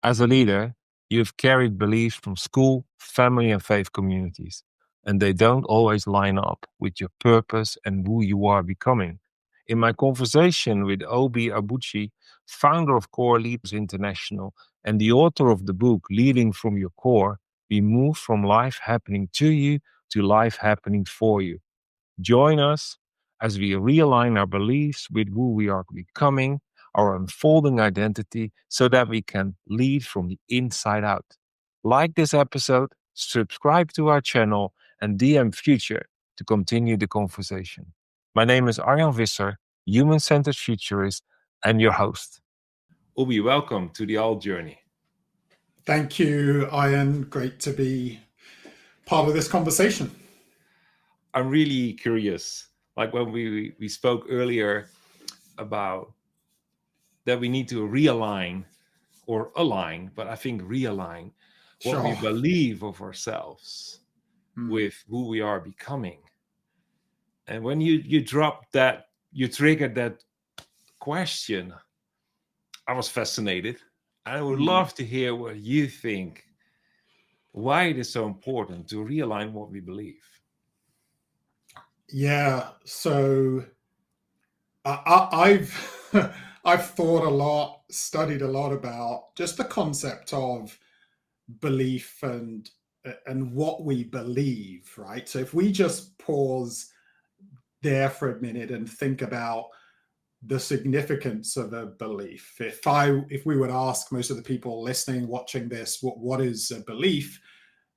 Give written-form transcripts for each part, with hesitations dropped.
As a leader, you've carried beliefs from school, family, and faith communities, and they don't always line up with your purpose and who you are becoming. In my conversation with Abuchi, founder of Core Leaders International and the author of the book Leading from Your Core, we move from life happening to you to life happening for you. Join us as we realign our beliefs with who we are becoming, our unfolding identity, so that we can lead from the inside out. Like this episode, subscribe to our channel, and DM Future to continue the conversation. My name is Arjan Visser, human centered futurist, and your host. Ubi, welcome to the A.L.T journey. Thank you, Ian. Great to be part of this conversation. I'm really curious. Like when we spoke earlier about that we need to realign or align, but I think realign what we believe of ourselves with who we are becoming. And when you dropped that, you triggered that question, I was fascinated. I would love to hear what you think, why it is so important to realign what we believe. Yeah, so I've I've thought a lot, studied a lot about just the concept of belief and what we believe, right? So if we just pause there for a minute and think about the significance of a belief. If we would ask most of the people listening, watching this, what is a belief?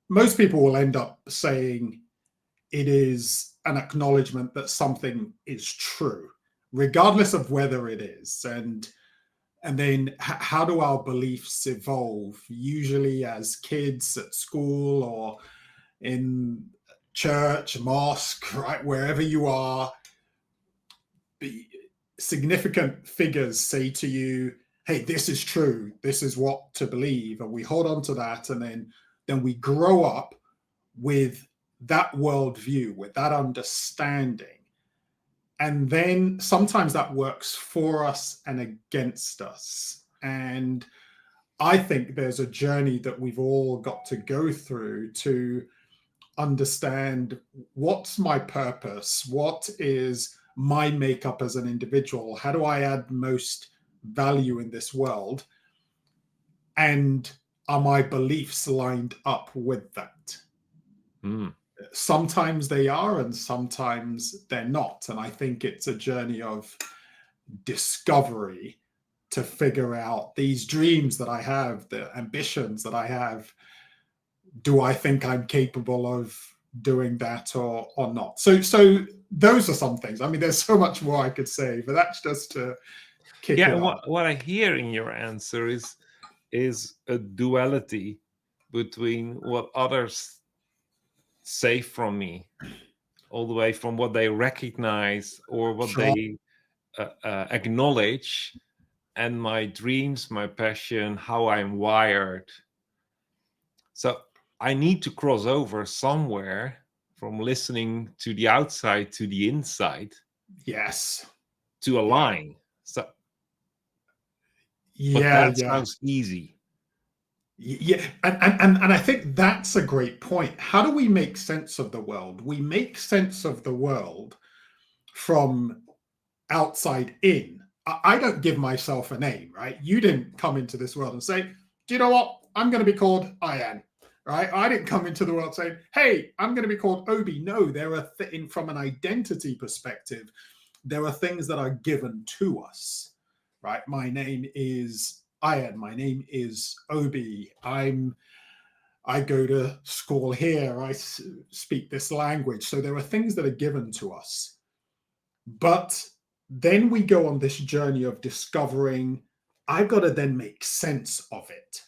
Most people will end up saying it is an acknowledgement that something is true, regardless of whether it is. And then how do our beliefs evolve? Usually as kids at school or in church, mosque, right, wherever you are, significant figures say to you, hey, this is true, this is what to believe, and we hold on to that, and then we grow up with that worldview, with that understanding. And then sometimes that works for us and against us. And I think there's a journey that we've all got to go through to understand what's my purpose, what is my makeup as an individual, how do I add most value in this world, and are my beliefs lined up with that? Sometimes they are and sometimes they're not, and I think it's a journey of discovery to figure out these dreams that I have, the ambitions that I have. Do I think I'm capable of doing that or not? So those are some things. I mean, there's so much more I could say, but that's just to kick it off. What I hear in your answer is a duality between what others say from me, all the way from what they recognize or what they acknowledge, and my dreams, my passion, how I'm wired. So I need to cross over somewhere from listening to the outside to the inside. Yes. To align. So, but that sounds easy. Yeah, and I think that's a great point. How do we make sense of the world? We make sense of the world from outside in. I don't give myself a name, right? You didn't come into this world and say, do you know what? I'm going to be called Ian, right? I didn't come into the world saying, hey, I'm going to be called Obi. No, there are from an identity perspective, there are things that are given to us, right? My name is Ian. My name is Obi. I go to school here. I speak this language. So there are things that are given to us. But then we go on this journey of discovering, I've got to then make sense of it.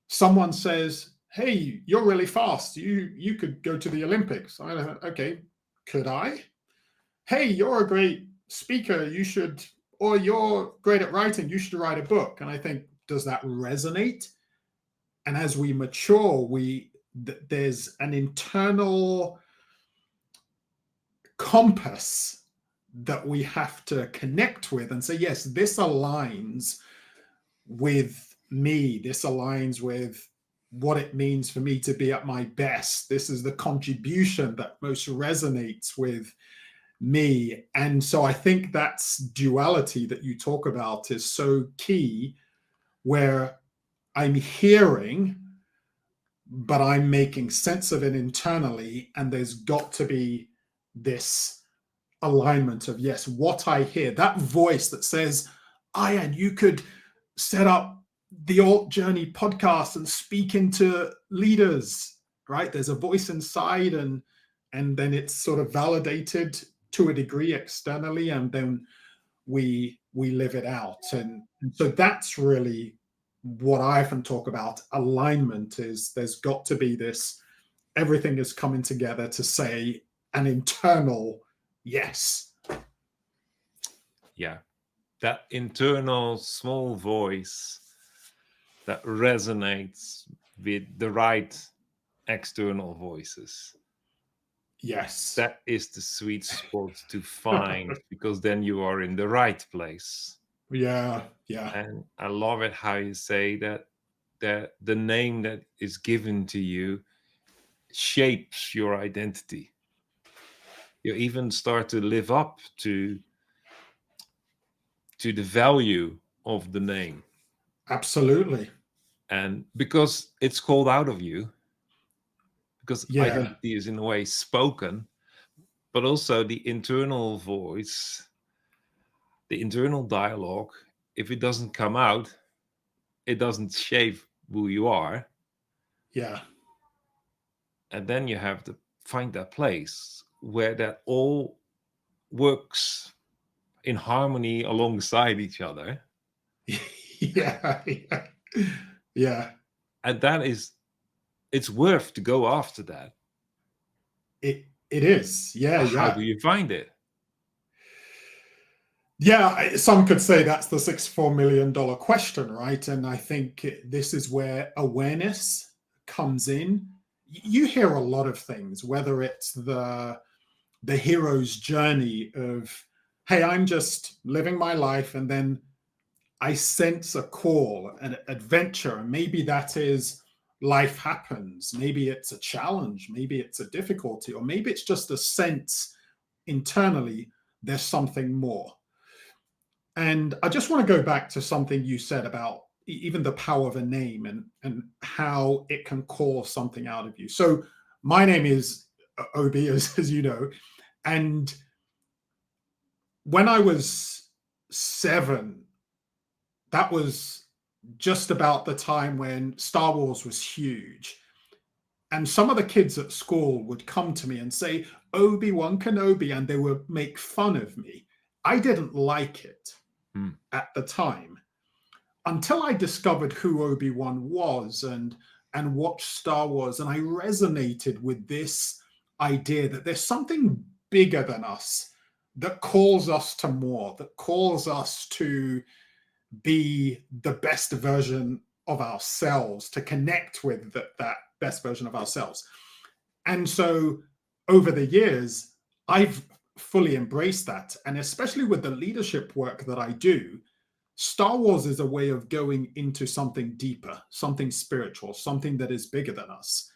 Someone says, hey, you're really fast. You could go to the Olympics. I don't, okay, could I? Hey, you're a great speaker. You should, or you're great at writing. You should write a book. And I think, does that resonate? And as we mature, there's an internal compass that we have to connect with and say, yes, this aligns with me. This aligns with what it means for me to be at my best. This is the contribution that most resonates with me. And so I think that's duality that you talk about is so key, where I'm hearing, but I'm making sense of it internally. And there's got to be this alignment of, yes, what I hear, that voice that says, Arjan, you could set up the Alt Journey podcast and speak into leaders, right? There's a voice inside, and then it's sort of validated to a degree externally, and then we live it out. And so that's really what I often talk about. Alignment is, there's got to be this, everything is coming together to say an internal yes. Yeah, that internal small voice that resonates with the right external voices. Yes. That is the sweet spot to find, because then you are in the right place. Yeah. And I love it how you say that the name that is given to you shapes your identity. You even start to live up to the value of the name. Absolutely. And because it's called out of you, because Yeah. identity is in a way spoken, but also the internal voice, the internal dialogue, if it doesn't come out, it doesn't shape who you are. Yeah. And then you have to find that place where that all works in harmony alongside each other. Yeah. Yeah. And that is, it's worth to go after that. It is. Yeah. How Yeah. do you find it? Yeah, some could say that's the $64 million question, right? And I think this is where awareness comes in. You hear a lot of things, whether it's the hero's journey of, hey, I'm just living my life, and then I sense a call, an adventure, and maybe that is life happens. Maybe it's a challenge, maybe it's a difficulty, or maybe it's just a sense internally there's something more. And I just want to go back to something you said about even the power of a name, and how it can call something out of you. So my name is Obi, as you know. And when I was 7, that was just about the time when Star Wars was huge. And some of the kids at school would come to me and say, Obi-Wan Kenobi, and they would make fun of me. I didn't like it at the time, until I discovered who Obi-Wan was, and watched Star Wars, and I resonated with this idea that there's something bigger than us that calls us to more, that calls us to be the best version of ourselves, to connect with that best version of ourselves. And so over the years, I've fully embraced that. And especially with the leadership work that I do, Star Wars is a way of going into something deeper, something spiritual, something that is bigger than us.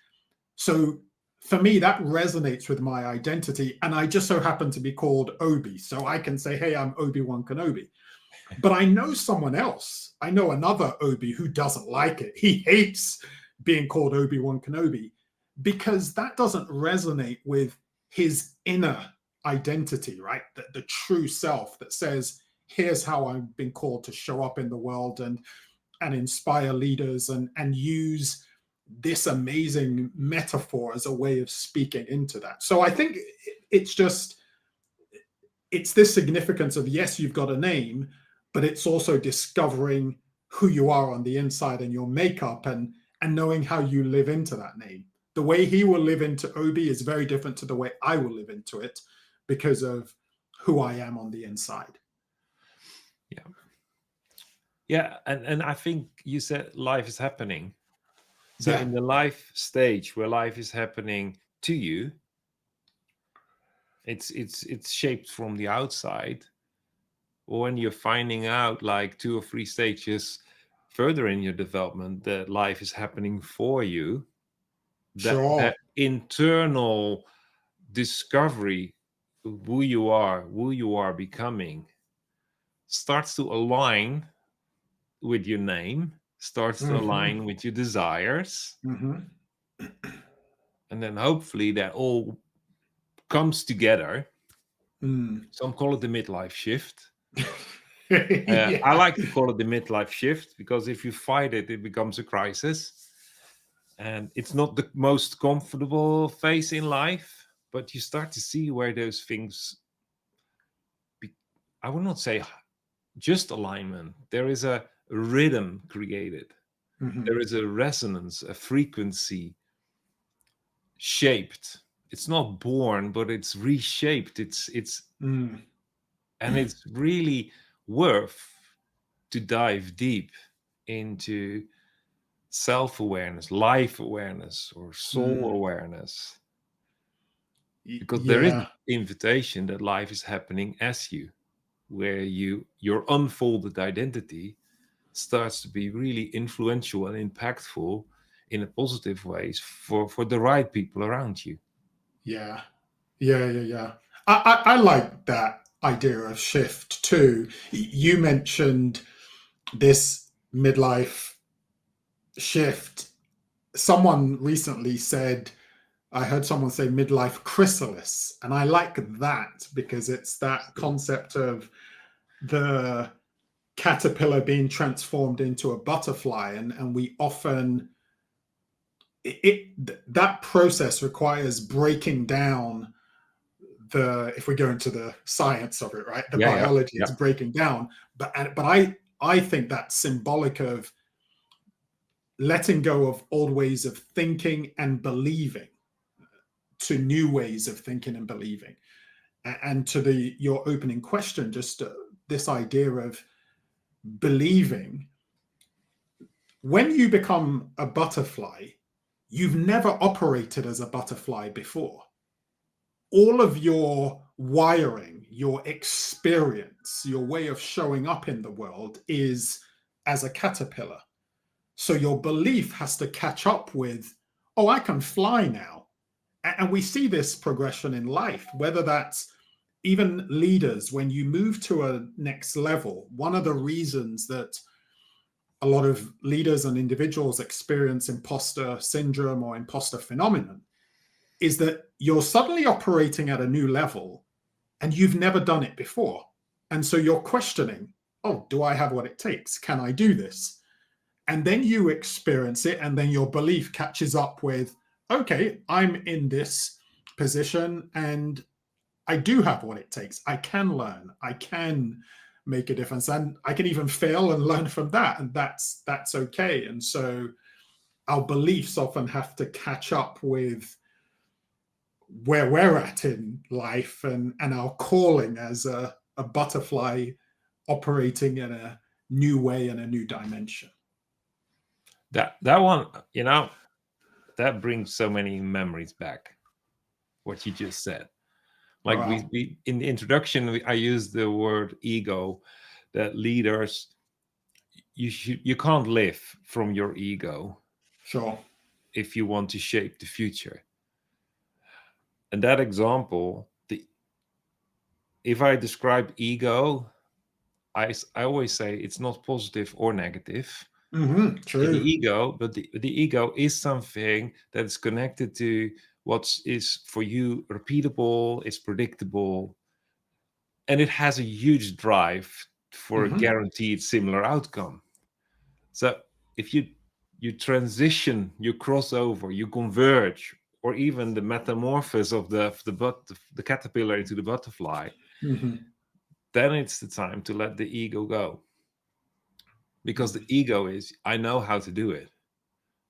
So for me, that resonates with my identity. And I just so happen to be called Obi. So I can say, hey, I'm Obi-Wan Kenobi. But I know someone else. I know another Obi who doesn't like it. He hates being called Obi-Wan Kenobi, because that doesn't resonate with his inner identity, right? The true self that says, here's how I've been called to show up in the world, and inspire leaders, and use this amazing metaphor as a way of speaking into that. So I think it's just, it's this significance of, yes, you've got a name, but it's also discovering who you are on the inside and your makeup, and knowing how you live into that name. The way he will live into Obi is very different to the way I will live into it, because of who I am on the inside. Yeah. Yeah. And I think you said life is happening. So Yeah. in the life stage where life is happening to you, it's shaped from the outside. Or when you're finding out like 2 or 3 stages further in your development that life is happening for you, that Sure. internal discovery of who you are becoming, starts to align with your name, starts to Hmm. align with your desires, Hmm. and then hopefully that all comes together. Mm. Some call it the midlife shift. I Yeah. like to call it the midlife shift because if you fight it, it becomes a crisis. And it's not the most comfortable phase in life, but you start to see where those things, be, I would not say just alignment. There is a rhythm created, Hmm. there is a resonance, a frequency shaped. It's not born, but it's reshaped. It's Mm. and it's really worth to dive deep into self-awareness, life awareness, or soul Mm. awareness, because there is an Yeah. invitation that life is happening as you, where your unfolded identity starts to be really influential and impactful in a positive ways for the right people around you. Yeah. Yeah. Yeah. Yeah. I like that idea of shift too. You mentioned this midlife shift. Someone recently said, I heard someone say midlife chrysalis, and I like that because it's that concept of the caterpillar being transformed into a butterfly, and we often that process requires breaking down the, if we go into the science of it, right, the Yeah, yeah, biology, yeah. it's breaking down, but I think that's symbolic of letting go of old ways of thinking and believing to new ways of thinking and believing. And to the your opening question, just this idea of believing, when you become a butterfly, you've never operated as a butterfly before. All of your wiring, your experience, your way of showing up in the world is as a caterpillar. So your belief has to catch up with, oh, I can fly now. And we see this progression in life, whether that's even leaders, when you move to a next level. One of the reasons that a lot of leaders and individuals experience imposter syndrome or imposter phenomenon is that you're suddenly operating at a new level and you've never done it before. And so you're questioning, oh, do I have what it takes? Can I do this? And then you experience it, and then your belief catches up with, okay, I'm in this position and I do have what it takes. I can learn. I can make a difference, and I can even fail and learn from that, and that's okay. And so our beliefs often have to catch up with where we're at in life, and our calling as a butterfly operating in a new way and a new dimension. That one, that brings so many memories back. What you just said, like Wow. we in the introduction, I used the word ego. That leaders, you can't live from your ego Sure. if you want to shape the future. And that example, if I describe ego, I always say it's not positive or negative. Mm-hmm. The True. ego, but the ego is something that is connected to what is for you repeatable, is predictable, and it has a huge drive for a Mm-hmm. guaranteed similar outcome. So if you transition, you cross over, you converge, or even the metamorphosis of the caterpillar into the butterfly, Mm-hmm. then it's the time to let the ego go. Because the Mm-hmm. ego is, I know how to do it.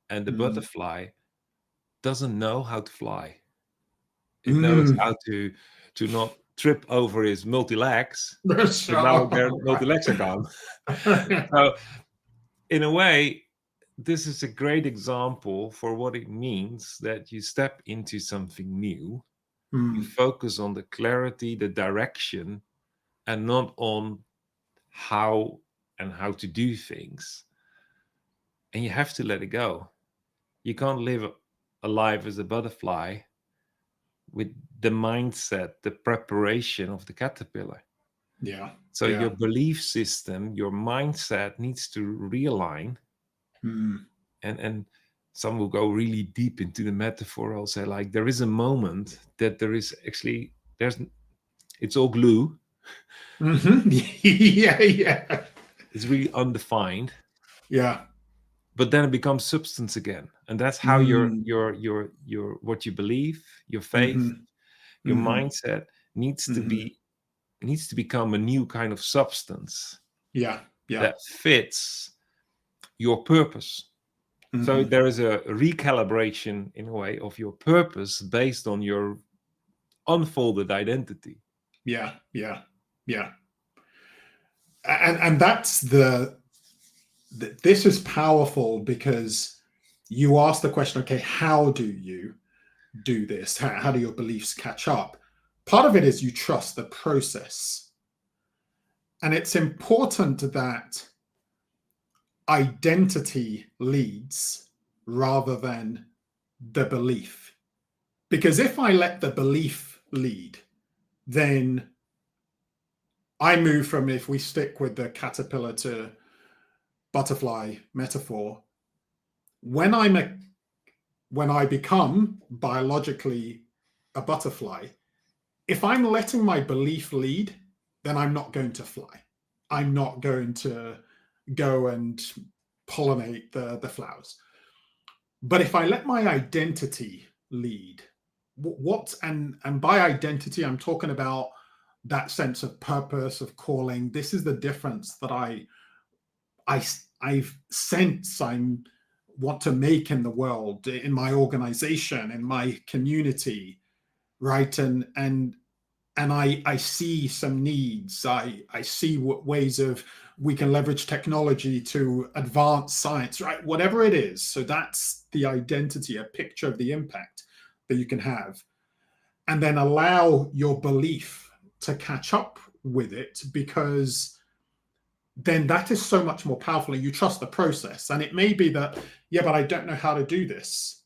And the Mm. butterfly doesn't know how to fly. It knows Mm. how to not trip over his multi legs, but now their Sure. multi legs are gone. So in a way, this is a great example for what it means that you step into something new. You Mm. focus on the clarity, the direction, and not on how and how to do things. and you have to let it go. You can't live a life as a butterfly with the mindset, the preparation of the caterpillar. Yeah. So Yeah. your belief system, your mindset needs to realign. Mm. And some will go really deep into the metaphor. I'll say, like, there is a moment that there is actually, there's, it's all glue. Hmm. Yeah. Yeah. It's really undefined, Yeah. but then it becomes substance again. And that's how Mm. your what you believe, your faith, Hmm. your Hmm. mindset needs to Hmm. be, needs to become a new kind of substance Yeah. Yeah. that fits your purpose. So Hmm. there is a recalibration in a way of your purpose based on your unfolded identity. Yeah. Yeah. Yeah. And that's this is powerful because you ask the question, okay, how do you do this? How do your beliefs catch up? Part of it is you trust the process. And it's important that identity leads rather than the belief. Because if I let the belief lead, then I move from, if we stick with the caterpillar to butterfly metaphor, when I'm a when I become biologically a butterfly, if I'm letting my belief lead, then I'm not going to fly. I'm not going to go and pollinate the flowers. But if I let my identity lead, what and by identity, I'm talking about that sense of purpose, of calling. This is the difference that I I've sense I'm want to make in the world, in my organization, in my community, right? And I see some needs. I see what ways of we can leverage technology to advance science, right? Whatever it is. So that's the identity, a picture of the impact that you can have, and then allow your belief to catch up with it, because then that is so much more powerful. And you trust the process. And it may be that, yeah, but I don't know how to do this.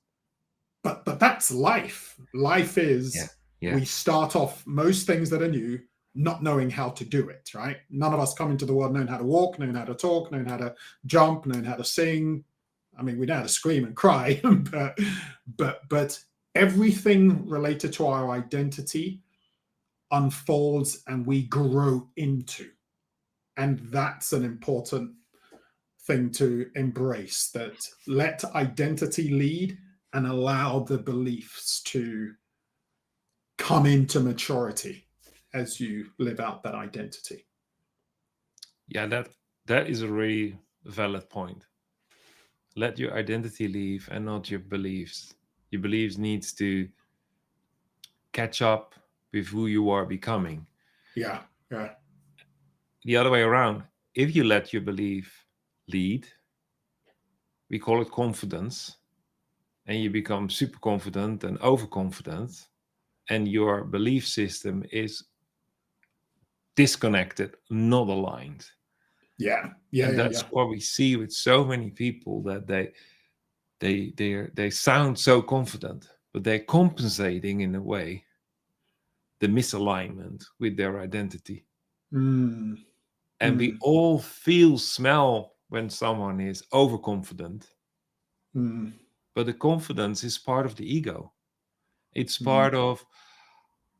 But that's life. Life Yeah. is, Yeah. we start off most things that are new not knowing how to do it, right? None of us come into the world knowing how to walk, knowing how to talk, knowing how to jump, knowing how to sing. I mean, we know how to scream and cry, but everything related to our identity unfolds and we grow into. And that's an important thing to embrace, that let identity lead and allow the beliefs to come into maturity as you live out that identity. Yeah, that is a really valid point. Let your identity leave and not your beliefs. Your beliefs needs to catch up with who you are becoming. Yeah, yeah. The other way around, if you let your belief lead, we call it confidence, and you become super confident and overconfident, and your belief system is disconnected, not aligned. Yeah, yeah, And yeah, that's yeah. what we see with so many people, that they sound so confident, but they're compensating in a way the misalignment with their identity. Mm, And we mm, all feel, smell when someone is overconfident, mm, but the confidence is part of the ego. It's mm, part of,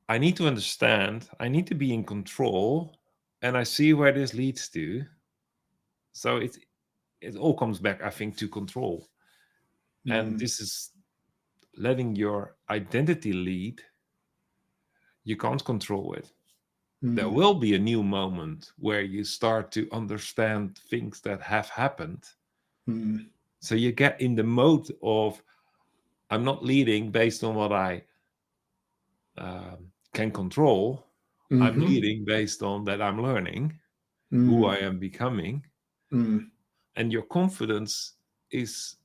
I need to understand, I need to be in control, and I see where this leads to. So it all comes back, I think, to control. And mm, this is letting your identity lead. You can't control it. There mm, will be a new moment where you start to understand things that have happened. mm, So you get in the mode of, I'm not leading based on what I can control. I'm mhm, leading based on that I'm learning who I mm, am becoming. mm. And your confidence is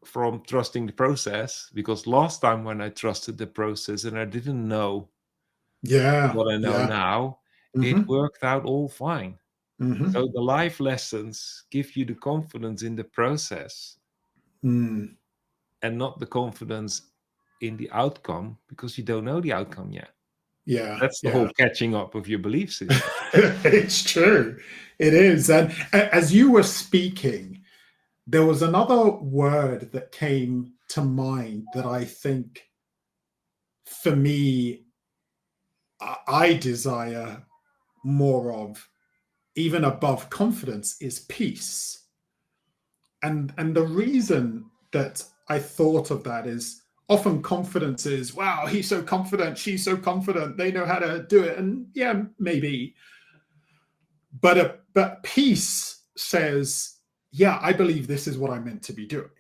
from trusting the process, because last time when I trusted the process and I didn't know Yeah, what I know yeah. now, it Mhm, worked out all fine. mhm, So the life lessons give you the confidence in the process Mm. and not the confidence in the outcome, because you don't know the outcome yet. Yeah, That's the yeah. whole catching up of your belief system. It's true. It is. And as you were speaking, there was another word that came to mind that I think for me, I desire more of, even above confidence, is peace. And the reason that I thought of that is often confidence is, wow, he's so confident, she's so confident, they know how to do it. And yeah, maybe. But peace says, yeah, I believe this is what I'm meant to be doing.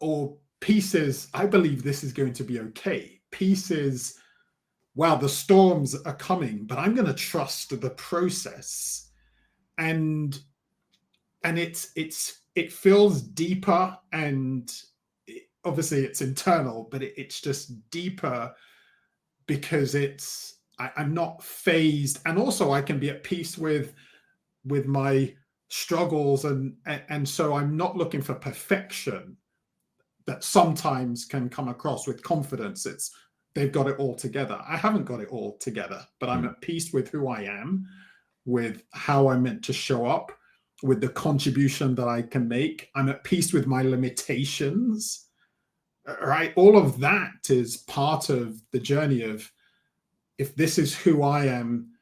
Or peace is, I believe this is going to be okay. Peace is, wow, the storms are coming, but I'm going to trust the process. And it feels deeper, and obviously it's internal, but it's just deeper because I'm not phased, and also I can be at peace with my struggles, and so I'm not looking for perfection that sometimes can come across with confidence. It's they've got it all together. I haven't got it all together, but I'm Mm. at peace with who I am, with how I'm meant to show up, with the contribution that I can make. I'm at peace with my limitations, right? All of that is part of the journey of, if this is who I am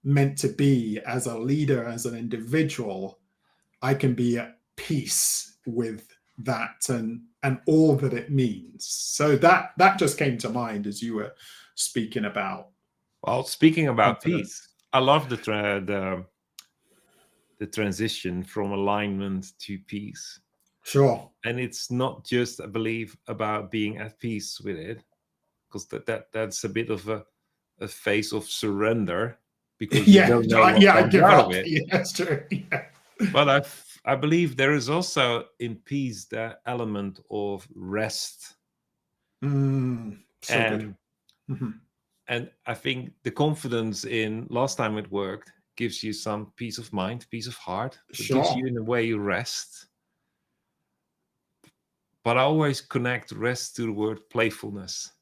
meant to be as a leader, as an individual, I can be at peace with that, and all that it means. So that just came to mind as you were speaking about Well, speaking about confidence. peace, I love the transition from alignment to peace. Sure. And it's not just, I believe, about being at peace with it, because that's a bit of a phase of surrender, because you Yeah, don't know what I comes give out of up. it. Yeah, that's true. Yeah. But I believe there is also in peace the element of rest. So good. and Mhm. and I think the confidence in last time it worked gives you some peace of mind, peace of heart, but gives you Sure. in a way rest. But I always connect rest to the word playfulness.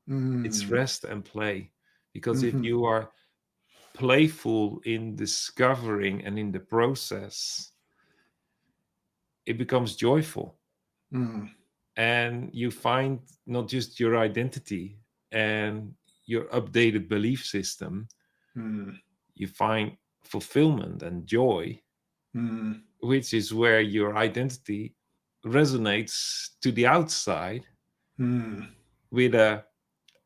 It's Mm. rest and play, because if Mhm. you are playful in discovering and in the process, it becomes joyful, Mm. and you find not just your identity and your updated belief system, Mm. you find fulfillment and joy, Mm. which is where your identity resonates to the outside Mm. with a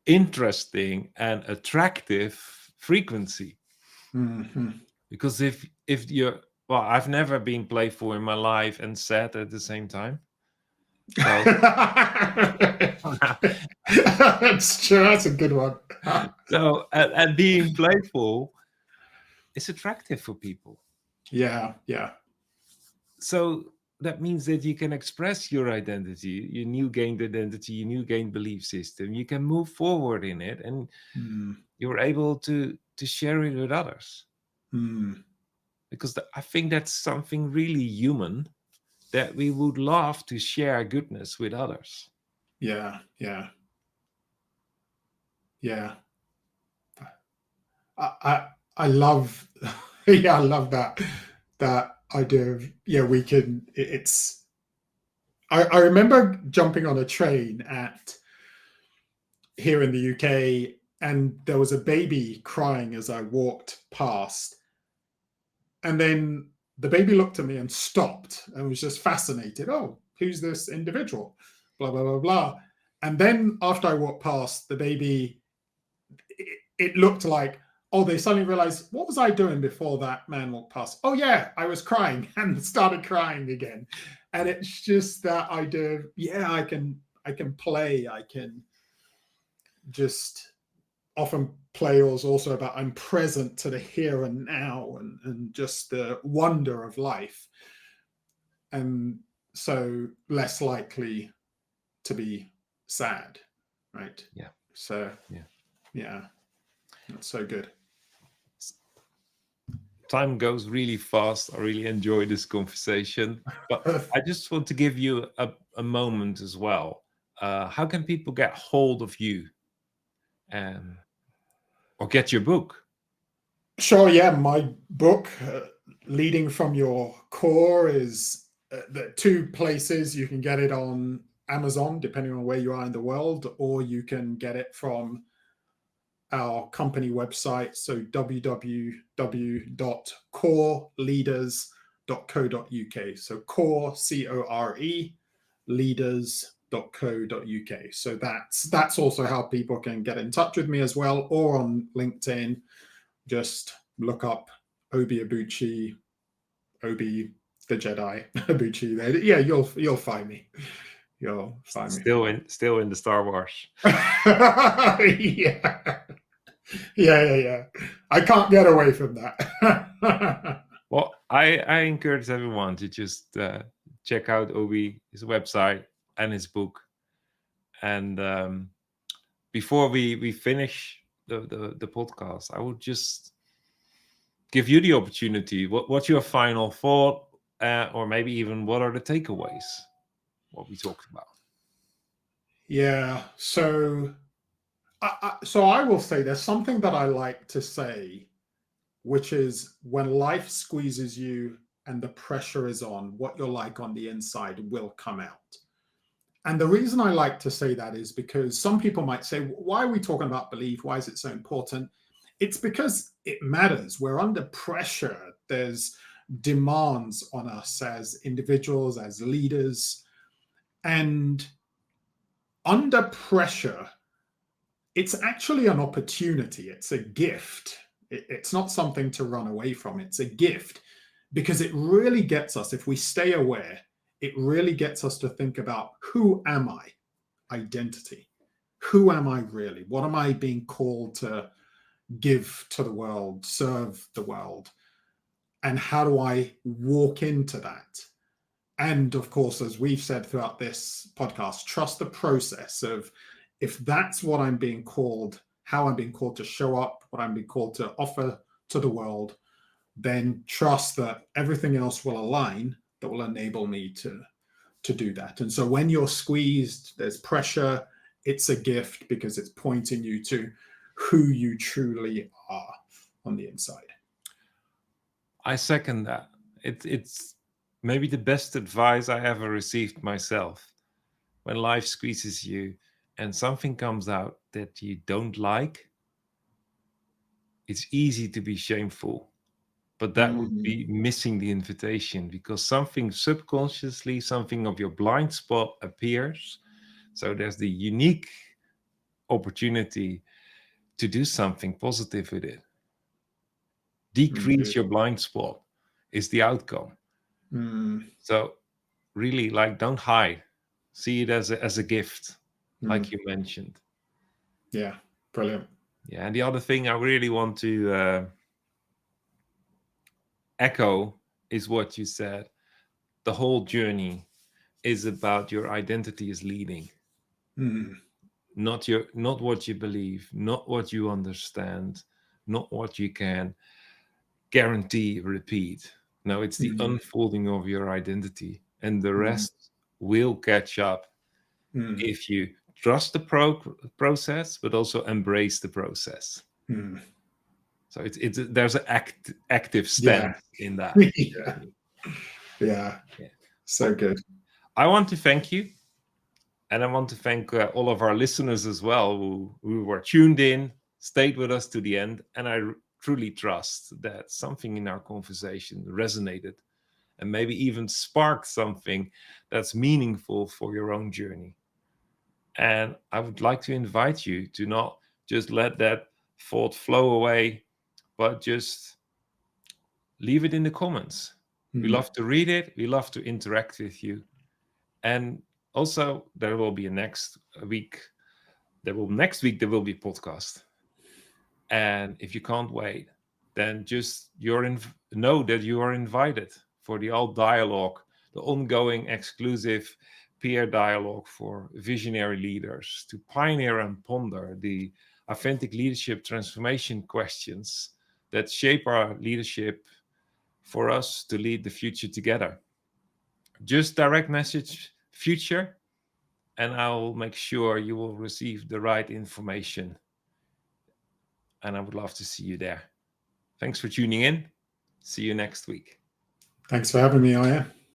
interesting and attractive frequency. Mhm. Because if you're, well, I've never been playful in my life and sad at the same time. So That's true. That's a good one. so and being playful is attractive for people. Yeah, yeah. So that means that you can express your identity, your new gained identity, your new gained belief system. You can move forward in it, and Mm. you're able to share it with others. Mm. Because I think that's something really human, that we would love to share goodness with others. Yeah, yeah, yeah. I love yeah, I love that idea of, yeah, we can it's I remember jumping on a train at here in the UK, and there was a baby crying as I walked past, and then the baby looked at me and stopped and was just fascinated. Oh, who's this individual? Blah blah blah blah. And then after I walked past, the baby, it looked like, oh, they suddenly realized, what was I doing before that man walked past? Oh yeah, I was crying, and started crying again. And it's just that idea of, yeah, I can play, I can just often play is also about, I'm present to the here and now, and just the wonder of life, and so less likely to be sad, right? Yeah, So yeah. yeah, that's so good. time goes really fast. I really enjoy this conversation, but I just want to give you a moment as well. How can people get hold of you and or get your book? Sure, yeah. My book, Leading from Your Core, is the two places. You can get it on Amazon, depending on where you are in the world, or you can get it from our company website. So www.coreleaders.co.uk. So core, CORE, leaders.co.uk. So that's also how people can get in touch with me as well, or on LinkedIn. Just look up Obi Abuchi, Obi the Jedi, Abuchi. There, yeah, you'll find me. You'll find me. Still in the Star Wars. Yeah, yeah. I can't get away from that. Well, I encourage everyone to just check out Obi, his website, and his book. And before we finish the podcast, I would just give you the opportunity. What's your final thought, or maybe even what are the takeaways? What we talked about. Yeah. So I will say there's something that I like to say, which is when life squeezes you and the pressure is on, what you're like on the inside will come out. And the reason I like to say that is because some people might say, why are we talking about belief? Why is it so important? It's because it matters. We're under pressure. There's demands on us as individuals, as leaders. And under pressure, it's actually an opportunity. It's a gift. It's not something to run away from. It's a gift because it really gets us, if we stay aware, it really gets us to think about, who am I? Identity. Who am I really? What am I being called to give to the world, serve the world? And how do I walk into that? And of course, as we've said throughout this podcast, trust the process of, if that's what I'm being called, how I'm being called to show up, what I'm being called to offer to the world, then trust that everything else will align, that will enable me to do that. And so when you're squeezed, there's pressure, it's a gift because it's pointing you to who you truly are on the inside. I second that. It's maybe the best advice I ever received myself. When life squeezes you and something comes out that you don't like, it's easy to be shameful. But that would be missing the invitation, because something subconsciously, something of your blind spot appears. So there's the unique opportunity to do something positive with it. Decrease your blind spot is the outcome. So really, like, don't hide. See it as a gift, like you mentioned. Yeah, brilliant. Yeah, and the other thing I really want to echo is what you said. The whole journey is about your identity is leading. Not what you believe, not what you understand, not what you can guarantee repeat. No, it's the unfolding of your identity, and the rest will catch up if you trust the process, but also embrace the process. So it's there's an active Yeah. stance in that Yeah. journey. Yeah. Yeah. So good. I want to thank you, and I want to thank all of our listeners as well, who were tuned in, stayed with us to the end, and I truly trust that something in our conversation resonated and maybe even sparked something that's meaningful for your own journey. And I would like to invite you to not just let that thought flow away, but just leave it in the comments. We love to read it. We love to interact with you. And also, there will be a next week. Next week there will be a podcast. And if you can't wait, then just know that you are invited for the Alt Dialogue, the ongoing exclusive peer dialogue for visionary leaders to pioneer and ponder the authentic leadership transformation questions that shape our leadership for us to lead the future together. Just direct message future, and I'll make sure you will receive the right information. And I would love to see you there. Thanks for tuning in. See you next week. Thanks for having me, Arjan.